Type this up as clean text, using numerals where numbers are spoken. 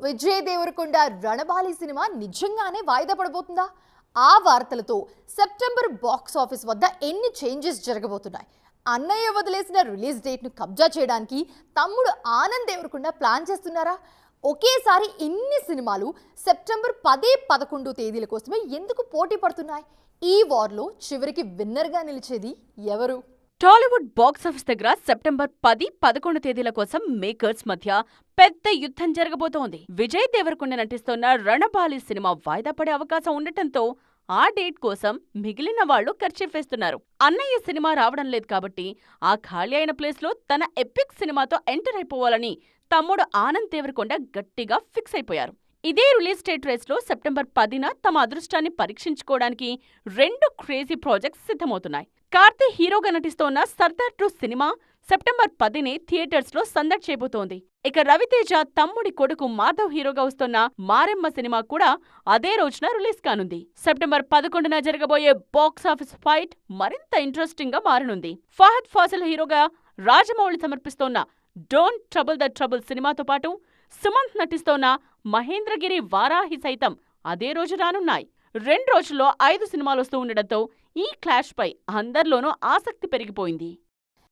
Vijay Devarakonda Ranabaali cinema నిజంగానే వాయిదా పడబోతుందా? ఆ వార్తలతో సెప్టెంబర్ బాక్స్ ఆఫీస్ వద్ద ఎన్ని చేంజెస్ జరగబోతున్నాయి? అన్నయ్య వదిలేసిన రిలీజ్ డేట్ ను కబ్జా చేయడానికి తమ్ముడు ఆనంద్ దేవరకొండ ప్లాన్ చేస్తున్నారా? ఒకేసారి ఇన్ని సినిమాలు సెప్టెంబర్ 10, 11 తేదీల కోసమే ఎందుకు పోటీ పడుతున్నాయి? ఈ వార్లో చివరికి విన్నర్ గా నిలిచేది ఎవరు? టాలీవుడ్ బాక్సాఫీస్ దగ్గర సెప్టెంబర్ 10, 11 తేదీల కోసం మేకర్స్ మధ్య పెద్ద యుద్ధం జరగబోతోంది. విజయ్ దేవరకొండ నటిస్తోన్న రణబాలి సినిమా వాయిదా పడే అవకాశం ఉండటంతో ఆ డేట్ కోసం మిగిలిన వాళ్లు ఖర్చేఫేస్తున్నారు. అన్నయ్య సినిమా రావడం లేదు కాబట్టి ఆ ఖాళీ అయిన ప్లేస్లో తన ఎపిక్ సినిమాతో ఎంటర్ అయిపోవాలని తమ్ముడు ఆనంద్ దేవరకొండ గట్టిగా ఫిక్స్ అయిపోయారు. ఇదే రిలీజ్ డేట్ రేస్లో సెప్టెంబర్ 10న తమ అదృష్టాన్ని పరీక్షించుకోవడానికి 2 క్రేజీ ప్రాజెక్ట్స్ సిద్ధమవుతున్నాయి. కార్తీ హీరోగా నటిస్తోన్న సర్దార్ 2 సినిమా సెప్టెంబర్ 10నే థియేటర్స్లో సందడి చేయబోతోంది. ఇక రవితేజ తమ్ముడి కొడుకు మాధవ్ హీరోగా వస్తోన్న మారెమ్మ సినిమా కూడా అదే రోజున రిలీజ్ కానుంది. సెప్టెంబర్ 11న జరగబోయే బాక్సాఫీస్ ఫైట్ మరింత ఇంట్రెస్టింగ్ గా మారనుంది. ఫహద్ ఫాసిల్ హీరోగా రాజమౌళి సమర్పిస్తోన్న డోంట్ ట్రబుల్ ద ట్రబుల్ సినిమాతో పాటు సుమంత్ నటిస్తోన్న మహేంద్రగిరి వారాహి సైతం అదే రోజు రానున్నాయి. 2 రోజుల్లో 5 సినిమాలొస్తూ ఉండడంతో ఈ క్లాష్ పై అందరిలోనూ ఆసక్తి పెరిగిపోయింది.